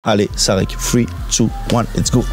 Allez, ça rec. 3, 2, 1, let's go.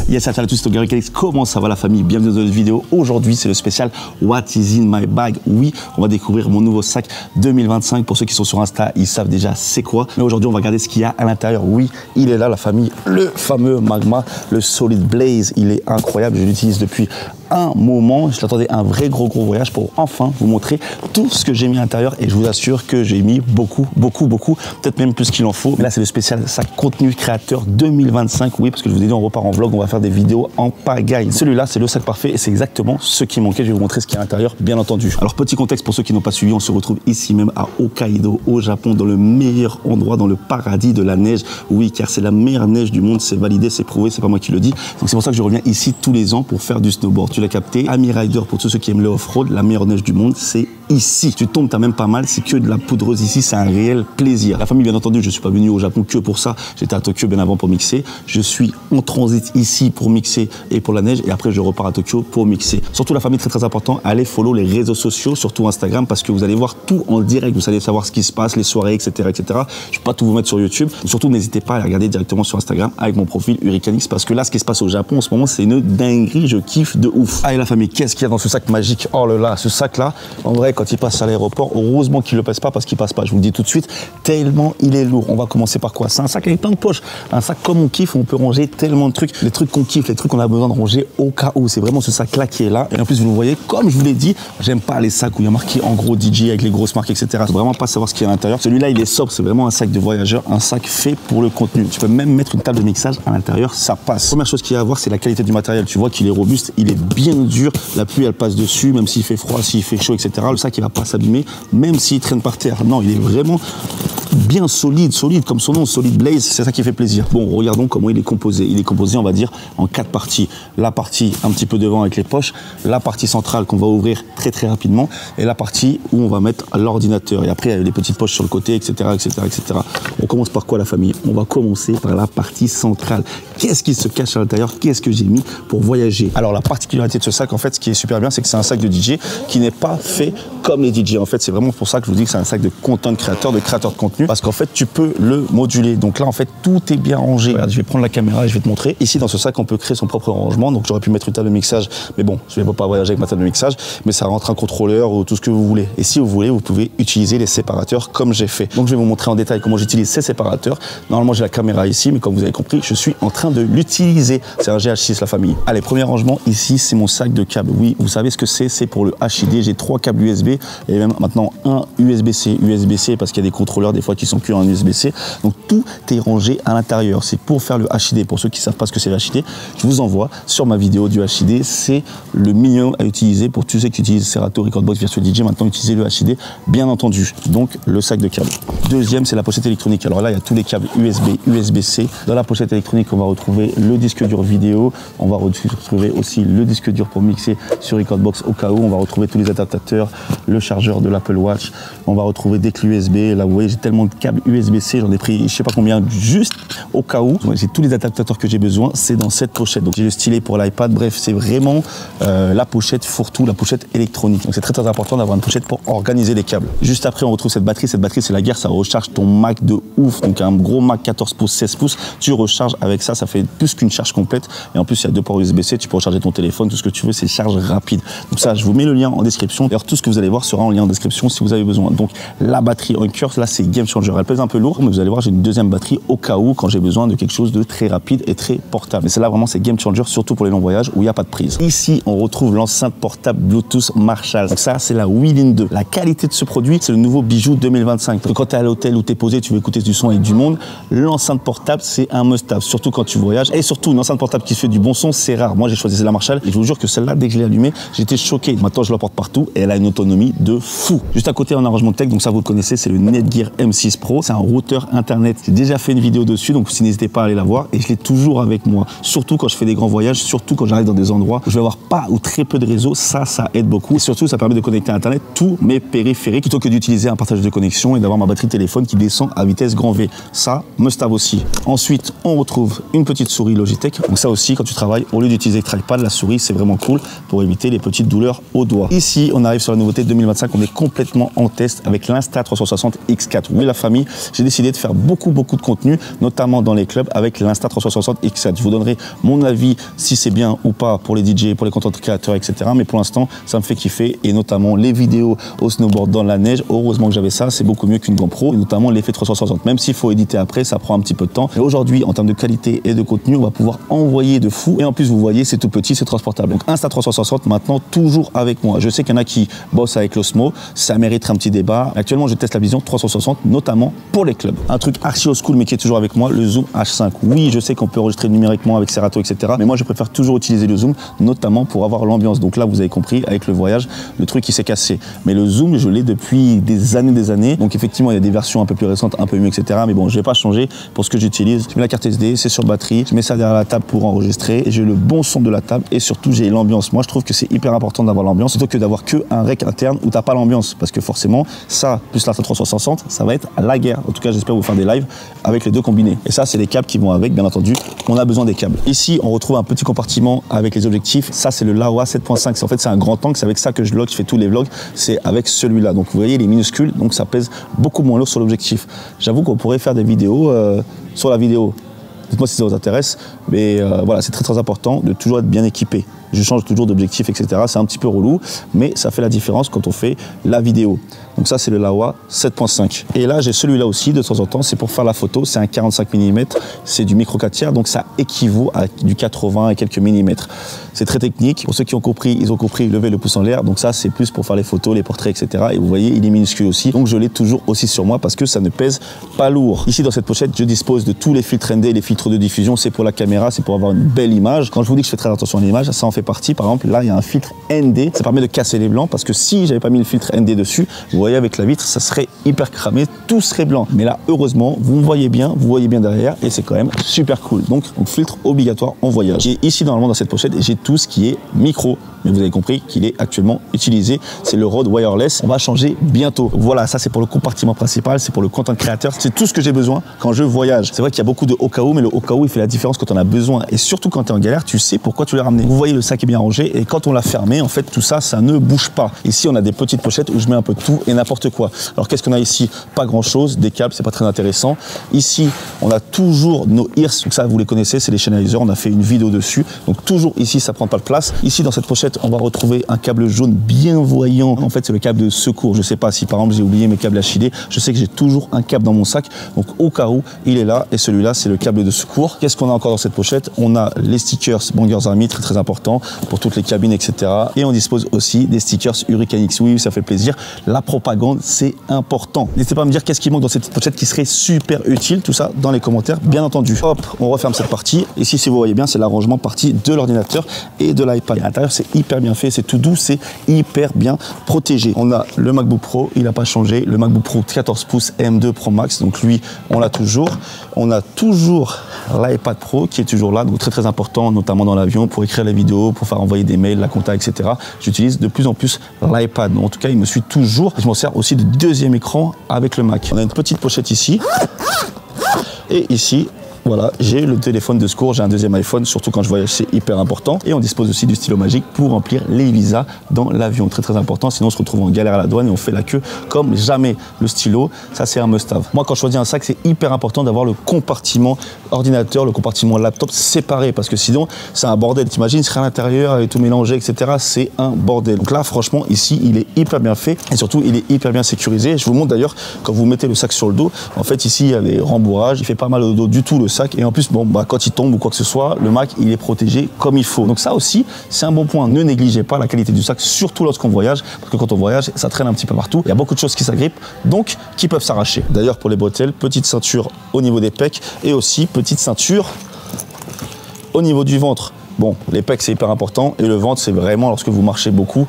Yes, salut à tous, c'est Gary Calix. Comment ça va la famille? Bienvenue dans cette vidéo. Aujourd'hui, c'est le spécial What is in my bag? Oui, on va découvrir mon nouveau sac 2025. Pour ceux qui sont sur Insta, ils savent déjà c'est quoi. Mais aujourd'hui, on va regarder ce qu'il y a à l'intérieur. Oui, il est là, la famille. Le fameux Magma, le Solid Blaze. Il est incroyable. Je l'utilise depuis un moment. Je l'attendais un vrai gros voyage pour enfin vous montrer tout ce que j'ai mis à l'intérieur. Et je vous assure que j'ai mis beaucoup. Peut-être même plus qu'il en faut. Mais là, c'est le spécial sac contenu créateur 2025. Oui, parce que je vous ai dit, on repart en vlog. On va faire des vidéos en pagaille. Celui-là, c'est le sac parfait et c'est exactement ce qui manquait. Je vais vous montrer ce qu'il y a à l'intérieur, bien entendu. Alors, petit contexte pour ceux qui n'ont pas suivi, on se retrouve ici même à Hokkaido, au Japon, dans le meilleur endroit, dans le paradis de la neige. Oui, car c'est la meilleure neige du monde, c'est validé, c'est prouvé, c'est pas moi qui le dis. Donc, c'est pour ça que je reviens ici tous les ans pour faire du snowboard. Tu l'as capté, Ami Rider, pour tous ceux qui aiment le off-road, la meilleure neige du monde, c'est ici. Tu tombes, t'as même pas mal, c'est que de la poudreuse ici, c'est un réel plaisir. La famille, bien entendu, je suis pas venu au Japon que pour ça. J'étais à Tokyo bien avant pour mixer. Je suis en transit ici pour mixer et pour la neige, et après je repars à Tokyo pour mixer. Surtout la famille, très important, allez follow les réseaux sociaux, surtout Instagram, parce que vous allez voir tout en direct, vous allez savoir ce qui se passe, les soirées, etc. Je ne vais pas tout vous mettre sur YouTube. Surtout n'hésitez pas à regarder directement sur Instagram avec mon profil Hurricanix, parce que là, ce qui se passe au Japon en ce moment, c'est une dinguerie, je kiffe de ouf. Allez la famille, qu'est-ce qu'il y a dans ce sac magique? Oh là là, ce sac là, en vrai, quand il passe à l'aéroport, heureusement qu'il le pèse pas, parce qu'il passe pas, je vous le dis tout de suite, tellement il est lourd. On va commencer par quoi? C'est un sac avec plein de poches, un sac comme on kiffe, on peut ranger tellement de trucs, les trucs qu'on kiffe, les trucs qu'on a besoin de ranger au cas où. C'est vraiment ce sac là qui est là, et en plus vous le voyez, comme je vous l'ai dit, j'aime pas les sacs où il y a marqué en gros DJ avec les grosses marques, etc. Faut vraiment pas savoir ce qu'il y a à l'intérieur. Celui-là, il est sobre, c'est vraiment un sac de voyageur, un sac fait pour le contenu. Tu peux même mettre une table de mixage à l'intérieur, ça passe. Première chose qu'il y a à voir, c'est la qualité du matériel. Tu vois qu'il est robuste, il est bien dur, la pluie elle passe dessus, même s'il fait froid, s'il fait chaud, etc. Le sac il va pas s'abîmer, même s'il traîne par terre. Non, il est vraiment bien solide comme son nom, Solid Blaze, c'est ça qui fait plaisir. Bon, regardons comment il est composé. Il est composé, on va dire, en 4 parties. La partie un petit peu devant avec les poches, la partie centrale qu'on va ouvrir très rapidement, et la partie où on va mettre l'ordinateur. Et après, il y a les petites poches sur le côté, etc. On commence par quoi, la famille? On va commencer par la partie centrale. Qu'est-ce qui se cache à l'intérieur? Qu'est-ce que j'ai mis pour voyager? Alors, la particularité de ce sac, en fait, ce qui est super bien, c'est que c'est un sac de DJ qui n'est pas fait comme les DJ. En fait, c'est vraiment pour ça que je vous dis que c'est un sac de content créateur, de créateur de contenu, parce qu'en fait, tu peux le moduler. Donc là, en fait, tout est bien rangé. Regarde, je vais prendre la caméra et je vais te montrer. Ici, dans ce sac, on peut créer son propre rangement. Donc, j'aurais pu mettre une table de mixage, mais bon, je ne vais pas voyager avec ma table de mixage, mais ça rentre un contrôleur ou tout ce que vous voulez. Et si vous voulez, vous pouvez utiliser les séparateurs comme j'ai fait. Donc, je vais vous montrer en détail comment j'utilise ces séparateurs. Normalement, j'ai la caméra ici, mais comme vous avez compris, je suis en train de l'utiliser. C'est un GH6, la famille. Allez, premier rangement, ici, c'est mon sac de câbles. Oui, vous savez ce que c'est pour le HID. J'ai 3 câbles USB et même maintenant un USB-C. USB-C parce qu'il y a des contrôleurs des fois qui sont que en USB-C. Donc tout est rangé à l'intérieur. C'est pour faire le HID. Pour ceux qui ne savent pas ce que c'est le HID, je vous envoie sur ma vidéo du HID. C'est le minimum à utiliser pour tous ceux qui utilisent Serato, Recordbox, Virtual DJ. Maintenant, utilisez le HID, bien entendu. Donc le sac de câbles. Deuxième, c'est la pochette électronique. Alors là, il y a tous les câbles USB, USB-C. Dans la pochette électronique, on va retrouver le disque dur vidéo. On va retrouver aussi le disque dur pour mixer sur Recordbox au cas où. On va retrouver tous les adaptateurs, le chargeur de l'Apple Watch. On va retrouver des clés USB. Là, vous voyez, j'ai tellement de câbles USB-C. J'en ai pris, je sais pas combien, juste au cas où. J'ai tous les adaptateurs que j'ai besoin. C'est dans cette pochette. Donc, j'ai le stylet pour l'iPad. Bref, c'est vraiment la pochette fourre-tout, la pochette électronique. Donc, c'est très important d'avoir une pochette pour organiser les câbles. Juste après, on retrouve cette batterie. Cette batterie, c'est la guerre. Ça recharge ton Mac de ouf. Donc, un gros Mac 14 pouces, 16 pouces. Tu recharges avec ça. Ça fait plus qu'une charge complète. Et en plus, il y a 2 ports USB-C. Tu peux recharger ton téléphone, tout ce que tu veux. C'est charge rapide. Donc, ça, je vous mets le lien en description. D'ailleurs, tout ce que vous allez voir sera en lien en description si vous avez besoin. Donc, la batterie Anker, là, c'est game changer. Elle pèse un peu lourd, mais vous allez voir, j'ai une deuxième batterie au cas où, quand j'ai besoin de quelque chose de très rapide et très portable. Mais celle-là, vraiment, c'est game changer, surtout pour les longs voyages où il n'y a pas de prise. Ici, on retrouve l'enceinte portable Bluetooth Marshall. Donc ça, c'est la Wheelin 2. La qualité de ce produit, c'est le nouveau bijou 2025. Donc, quand tu es à l'hôtel où tu es posé, tu veux écouter du son avec du monde, l'enceinte portable, c'est un must-have, surtout quand tu voyages. Et surtout, une enceinte portable qui fait du bon son, c'est rare. Moi, j'ai choisi la Marshall et je vous jure que celle-là, dès que je l'ai allumée, j'étais choqué. Maintenant, je la porte partout et elle a une autonomie de fou. Juste à côté, un arrangement tech, donc ça, vous le connaissez, c'est le Netgear M6 Pro. C'est un routeur internet. J'ai déjà fait une vidéo dessus, donc n'hésitez pas à aller la voir. Et je l'ai toujours avec moi, surtout quand je fais des grands voyages, surtout quand j'arrive dans des endroits où je vais avoir pas ou très peu de réseau. Ça aide beaucoup. Et surtout, ça permet de connecter à Internet tous mes périphériques plutôt que d'utiliser un partage de connexion et d'avoir ma batterie téléphone qui descend à vitesse grand V. Ça, must have aussi. Ensuite, on retrouve une une petite souris Logitech. Donc ça aussi, quand tu travailles, au lieu d'utiliser le trackpad, la souris, c'est vraiment cool pour éviter les petites douleurs aux doigts. Ici, on arrive sur la nouveauté 2025. On est complètement en test avec l'Insta360 X4. Oui, la famille, j'ai décidé de faire beaucoup de contenu, notamment dans les clubs avec l'Insta360 X4. Je vous donnerai mon avis si c'est bien ou pas pour les DJ, pour les content créateurs, etc. Mais pour l'instant, ça me fait kiffer, et notamment les vidéos au snowboard dans la neige. Heureusement que j'avais ça, c'est beaucoup mieux qu'une GoPro, et notamment l'effet 360. Même s'il faut éditer après, ça prend un petit peu de temps. Et aujourd'hui, en termes de qualité et de contenu, on va pouvoir envoyer de fou. Et en plus, vous voyez, c'est tout petit, c'est transportable. Donc Insta360 maintenant toujours avec moi. Je sais qu'il y en a qui bossent avec l'Osmo, ça mériterait un petit débat. Actuellement, je teste la vision 360, notamment pour les clubs. Un truc archi old school, mais qui est toujours avec moi, le Zoom H5. Oui, je sais qu'on peut enregistrer numériquement avec Serato, etc. Mais moi, je préfère toujours utiliser le Zoom, notamment pour avoir l'ambiance. Donc là, vous avez compris, avec le voyage, le truc qui s'est cassé. Mais le Zoom, je l'ai depuis des années. Donc effectivement, il y a des versions un peu plus récentes, un peu mieux, etc. Mais bon, je vais pas changer pour ce que j'utilise. Je mets la carte SD, c'est sur batterie, je mets ça derrière la table pour enregistrer. J'ai le bon son de la table et surtout, j'ai l'ambiance. Moi, je trouve que c'est hyper important d'avoir l'ambiance plutôt que d'avoir que un rec interne où t'as pas l'ambiance. Parce que forcément, ça, plus l'Insta360, ça va être la guerre. En tout cas, j'espère vous faire des lives avec les deux combinés. Et ça, c'est les câbles qui vont avec, bien entendu. On a besoin des câbles. Ici, on retrouve un petit compartiment avec les objectifs. Ça, c'est le Laowa 7.5. En fait, c'est un grand angle. C'est avec ça que je vlog, je fais tous les vlogs. C'est avec celui-là. Donc, vous voyez, il est minuscule. Donc, ça pèse beaucoup moins lourd sur l'objectif. J'avoue qu'on pourrait faire des vidéos sur la vidéo. Dites-moi si ça vous intéresse. Mais voilà, c'est très important de toujours être bien équipé. Je change toujours d'objectif, etc. C'est un petit peu relou, mais ça fait la différence quand on fait la vidéo. Donc ça, c'est le Laowa 7.5. Et là, j'ai celui-là aussi, de temps en temps, c'est pour faire la photo. C'est un 45 mm, c'est du micro 4 tiers, donc ça équivaut à du 80 et quelques millimètres. C'est très technique. Pour ceux qui ont compris, ils ont compris, levez le pouce en l'air. Donc ça, c'est plus pour faire les photos, les portraits, etc. Et vous voyez, il est minuscule aussi. Donc je l'ai toujours aussi sur moi parce que ça ne pèse pas lourd. Ici, dans cette pochette, je dispose de tous les filtres ND, les filtres de diffusion. C'est pour la caméra, c'est pour avoir une belle image. Quand je vous dis que je fais très attention à l'image, ça en fait partie. Par exemple, là, il y a un filtre ND. Ça permet de casser les blancs parce que si j'avais pas mis le filtre ND dessus, vous voyez avec la vitre, ça serait hyper cramé, tout serait blanc. Mais là, heureusement, vous voyez bien derrière et c'est quand même super cool. Donc filtre obligatoire en voyage. Et ici, normalement, dans cette pochette, j'ai tout ce qui est micro. Mais vous avez compris qu'il est actuellement utilisé. C'est le Rode Wireless. On va changer bientôt. Voilà, ça c'est pour le compartiment principal, c'est pour le content créateur. C'est tout ce que j'ai besoin quand je voyage. C'est vrai qu'il y a beaucoup de au cas où, mais le au cas où, il fait la différence quand on a besoin. Et surtout quand tu es en galère, tu sais pourquoi tu l'as ramené. Vous voyez, le sac est bien rangé et quand on l'a fermé, en fait, tout ça, ça ne bouge pas. Ici, on a des petites pochettes où je mets un peu de tout et n'importe quoi. Alors, qu'est-ce qu'on a ici? Pas grand-chose. Des câbles, c'est pas très intéressant. Ici, on a toujours nos ears. Donc ça, vous les connaissez, c'est les Sennheiser. On a fait une vidéo dessus. Donc toujours ici, ça prend pas de place. Ici, dans cette pochette, on va retrouver un câble jaune bien voyant. En fait, c'est le câble de secours. Je sais pas si par exemple j'ai oublié mes câbles HID. Je sais que j'ai toujours un câble dans mon sac. Donc au cas où, il est là. Et celui-là, c'est le câble de secours. Qu'est-ce qu'on a encore dans cette pochette? On a les stickers Bangers Army, très important pour toutes les cabines, etc. Et on dispose aussi des stickers Hurricane X. Oui, ça fait plaisir. La propagande, c'est important. N'hésitez pas à me dire qu'est-ce qui manque dans cette pochette qui serait super utile. Tout ça dans les commentaires, bien entendu. Hop, on referme cette partie. Ici, si vous voyez bien, c'est l'arrangement partie de l'ordinateur et de l'iPad. À l'intérieur, c'est hyper bien fait, c'est tout doux, c'est hyper bien protégé. On a le MacBook Pro, il n'a pas changé. Le MacBook Pro 14 pouces M2 Pro Max, donc lui, on l'a toujours. On a toujours l'iPad Pro qui est toujours là, donc très important, notamment dans l'avion, pour écrire les vidéos, pour faire envoyer des mails, la compta, etc. J'utilise de plus en plus l'iPad. En tout cas, il me suit toujours. Je m'en sers aussi de deuxième écran avec le Mac. On a une petite pochette ici. Et ici, voilà, j'ai le téléphone de secours, j'ai un deuxième iPhone, surtout quand je voyage, c'est hyper important. Et on dispose aussi du stylo magique pour remplir les visas dans l'avion. Très important, sinon on se retrouve en galère à la douane et on fait la queue comme jamais. Le stylo, ça c'est un must-have. Moi, quand je choisis un sac, c'est hyper important d'avoir le compartiment ordinateur, le compartiment laptop séparé, parce que sinon, c'est un bordel. T'imagines, il serait à l'intérieur avec tout mélangé, etc. C'est un bordel. Donc là, franchement, ici, il est hyper bien fait et surtout, il est hyper bien sécurisé. Je vous montre d'ailleurs, quand vous mettez le sac sur le dos, en fait, ici, il y a les rembourrages, il fait pas mal au dos du tout, le sac. Et en plus, bon, quand il tombe ou quoi que ce soit, le Mac, il est protégé comme il faut. Donc ça aussi, c'est un bon point. Ne négligez pas la qualité du sac, surtout lorsqu'on voyage, parce que quand on voyage, ça traîne un petit peu partout. Il y a beaucoup de choses qui s'agrippent, donc qui peuvent s'arracher. D'ailleurs, pour les bretelles, petite ceinture au niveau des pecs et aussi petite ceinture au niveau du ventre. Bon, les pecs c'est hyper important et le ventre c'est vraiment lorsque vous marchez beaucoup,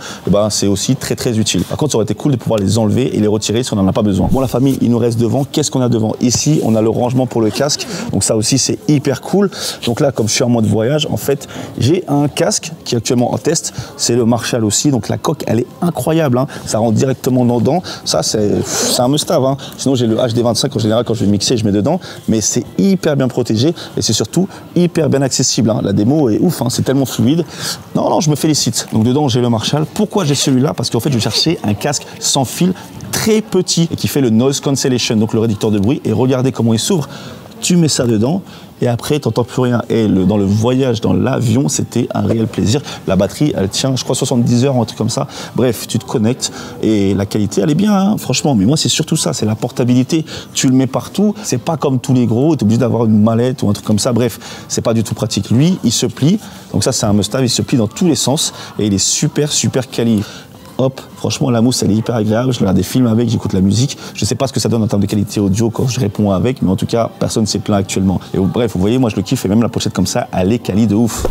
c'est aussi très utile. Par contre ça aurait été cool de pouvoir les enlever et les retirer si on n'en a pas besoin. Bon la famille, il nous reste devant, qu'est-ce qu'on a devant? Ici on a le rangement pour le casque, donc ça aussi c'est hyper cool. Donc là comme je suis en mode voyage, en fait j'ai un casque qui est actuellement en test, c'est le Marshall aussi, donc la coque elle est incroyable, hein. Ça rentre directement dedans, ça c'est un must-have, hein. Sinon j'ai le HD25 en général quand je vais mixer je mets dedans, mais c'est hyper bien protégé et c'est surtout hyper bien accessible, hein. La démo est ouf, hein. C'est tellement fluide. Non, je me félicite. Donc dedans, j'ai le Marshall. Pourquoi j'ai celui-là? Parce qu'en fait, je cherchais un casque sans fil très petit et qui fait le noise cancellation, donc le réducteur de bruit. Et regardez comment il s'ouvre. Tu mets ça dedans et après, tu n'entends plus rien. Et dans le voyage, dans l'avion, c'était un réel plaisir. La batterie, elle tient, je crois, 70 heures, un truc comme ça. Bref, tu te connectes et la qualité, elle est bien, hein, franchement. Mais moi, c'est surtout ça, c'est la portabilité. Tu le mets partout. C'est pas comme tous les gros, tu es obligé d'avoir une mallette ou un truc comme ça. Bref, c'est pas du tout pratique. Lui, il se plie. Donc ça, c'est un must-have. Il se plie dans tous les sens et il est super quali. Hop, franchement la mousse elle est hyper agréable, je regarde des films avec, j'écoute la musique, je sais pas ce que ça donne en termes de qualité audio quand je réponds avec, mais en tout cas personne ne s'est plaint actuellement. Et bref, vous voyez, moi je le kiffe et même la pochette comme ça, elle est quali de ouf.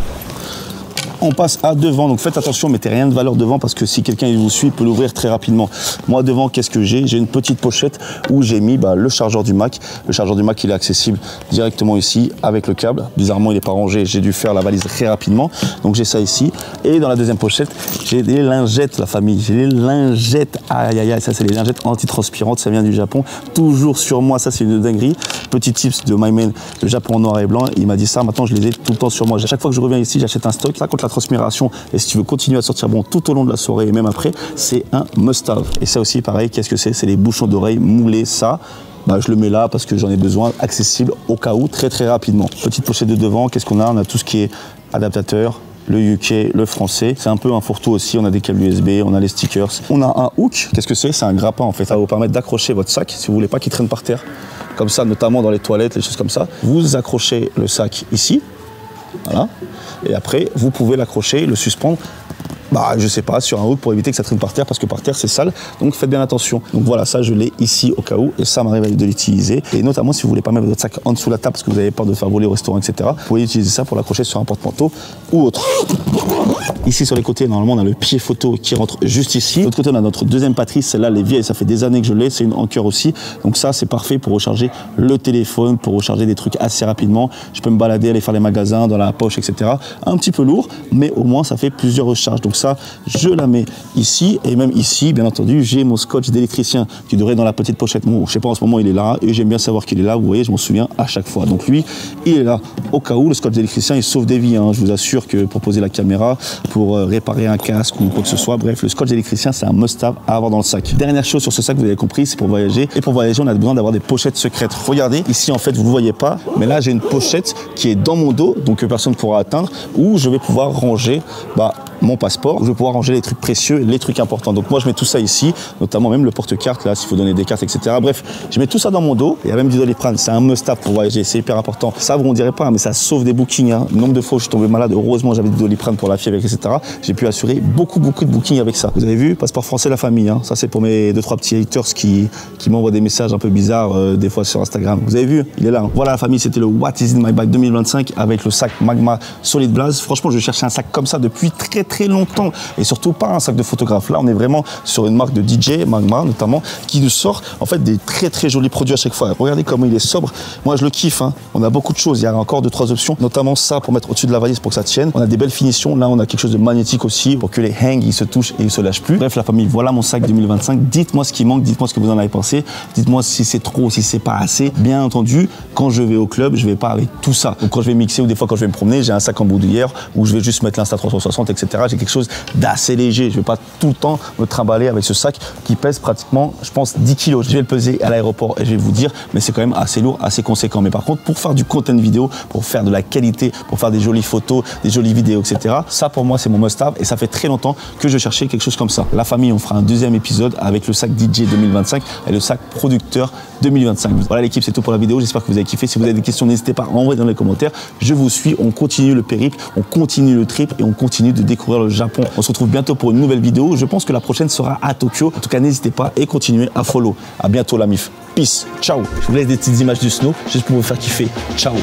On passe à devant, donc faites attention, mettez rien de valeur devant parce que si quelqu'un vous suit, il peut l'ouvrir très rapidement. Moi devant, qu'est-ce que j'ai? J'ai une petite pochette où j'ai mis le chargeur du Mac. Le chargeur du Mac, il est accessible directement ici avec le câble. Bizarrement, il n'est pas rangé, j'ai dû faire la valise très rapidement. Donc j'ai ça ici. Et dans la deuxième pochette, j'ai des lingettes, la famille. J'ai des lingettes, aïe aïe aïe, ça c'est les lingettes antitranspirantes, ça vient du Japon. Toujours sur moi, ça c'est une dinguerie. Petit tips de My Man, le Japon en noir et blanc, il m'a dit ça, maintenant je les ai tout le temps sur moi. À chaque fois que je reviens ici, j'achète un stock. Ça contre la transpiration et si tu veux continuer à sortir bon tout au long de la soirée et même après, c'est un must-have. Et ça aussi pareil, qu'est-ce que c'est? C'est les bouchons d'oreilles moulés, ça. Je le mets là parce que j'en ai besoin, accessible au cas où, très rapidement. Petite pochette de devant, qu'est-ce qu'on a? On a tout ce qui est adaptateur, le UK, le français. C'est un peu un fourre-tout aussi, on a des câbles USB, on a les stickers. On a un hook, qu'est-ce que c'est? C'est un grappin en fait, ça va vous permettre d'accrocher votre sac si vous voulez pas qu'il traîne par terre. Comme ça, notamment dans les toilettes, les choses comme ça. Vous accrochez le sac ici, voilà. Et après, vous pouvez l'accrocher, le suspendre, je sais pas, sur un hook pour éviter que ça traîne par terre, parce que par terre c'est sale, donc faites bien attention. Donc voilà, ça je l'ai ici au cas où, et ça m'arrive de l'utiliser. Et notamment si vous voulez pas mettre votre sac en dessous de la table parce que vous avez peur de faire voler au restaurant, etc. Vous pouvez utiliser ça pour l'accrocher sur un porte-manteau ou autre. Ici sur les côtés, normalement on a le pied photo qui rentre juste ici. De l'autre côté on a notre deuxième batterie, celle-là elle est vieille, ça fait des années que je l'ai, c'est une Anker aussi. Donc ça c'est parfait pour recharger le téléphone, pour recharger des trucs assez rapidement. Je peux me balader, aller faire les magasins, dans la poche, etc. Un petit peu lourd, mais au moins ça fait plusieurs recharges. Donc ça, je la mets ici et même ici, bien entendu, j'ai mon scotch d'électricien qui devrait être dans la petite pochette. Bon, je sais pas en ce moment il est là et j'aime bien savoir qu'il est là. Vous voyez, je m'en souviens à chaque fois. Donc lui, il est là au cas où. Le scotch d'électricien, il sauve des vies. Hein. Je vous assure que pour poser la caméra, pour réparer un casque ou quoi que ce soit, bref, le scotch d'électricien, c'est un must-have à avoir dans le sac. Dernière chose sur ce sac, vous avez compris, c'est pour voyager. Et pour voyager, on a besoin d'avoir des pochettes secrètes. Regardez, ici en fait, vous ne voyez pas, mais là j'ai une pochette qui est dans mon dos, donc que personne ne pourra atteindre, où je vais pouvoir ranger mon passeport, je vais pouvoir ranger les trucs précieux, les trucs importants. Donc moi je mets tout ça ici, notamment même le porte-carte là, s'il faut donner des cartes, etc. Bref, je mets tout ça dans mon dos. Il y a même du Doliprane, c'est un must-have pour voyager, c'est hyper important. Ça vous on dirait pas, mais ça sauve des bookings. Hein. Le nombre de fois où je suis tombé malade, heureusement j'avais du Doliprane pour la fièvre, etc. J'ai pu assurer beaucoup de bookings avec ça. Vous avez vu, passeport français la famille. Hein. Ça c'est pour mes 2-3 petits haters qui m'envoient des messages un peu bizarres des fois sur Instagram. Vous avez vu, il est là. Hein. Voilà la famille, c'était le What is in my bag 2025 avec le sac Magma Solid Blaze. Franchement, je cherchais un sac comme ça depuis très longtemps et surtout pas un sac de photographe. Là, on est vraiment sur une marque de DJ, Magma notamment, qui nous sort en fait des très jolis produits à chaque fois. Regardez comment il est sobre. Moi, je le kiffe. Hein. On a beaucoup de choses. Il y a encore 2-3 options, notamment ça pour mettre au-dessus de la valise pour que ça tienne. On a des belles finitions. Là, on a quelque chose de magnétique aussi pour que les hangs ils se touchent et ils se lâchent plus. Bref, la famille, voilà mon sac 2025. Dites-moi ce qui manque, dites-moi ce que vous en avez pensé. Dites-moi si c'est trop, si c'est pas assez. Bien entendu, quand je vais au club, je vais pas avec tout ça. Donc quand je vais mixer ou des fois quand je vais me promener, j'ai un sac en bandoulière où je vais juste mettre l'Insta360, etc. J'ai quelque chose d'assez léger. Je vais pas tout le temps me trimballer avec ce sac qui pèse pratiquement, je pense, 10 kilos. Je vais le peser à l'aéroport et je vais vous dire, mais c'est quand même assez lourd, assez conséquent. Mais par contre, pour faire du content vidéo, pour faire de la qualité, pour faire des jolies photos, des jolies vidéos, etc. Ça, pour moi, c'est mon must-have et ça fait très longtemps que je cherchais quelque chose comme ça. La famille, on fera un deuxième épisode avec le sac DJ 2025 et le sac producteur 2025. Voilà l'équipe, c'est tout pour la vidéo. J'espère que vous avez kiffé. Si vous avez des questions, n'hésitez pas à envoyer dans les commentaires. Je vous suis. On continue le périple, on continue le trip et on continue de découvrir le Japon. On se retrouve bientôt pour une nouvelle vidéo. Je pense que la prochaine sera à Tokyo. En tout cas, n'hésitez pas et continuez à follow. À bientôt la MIF. Peace. Ciao. Je vous laisse des petites images du snow juste pour vous faire kiffer. Ciao.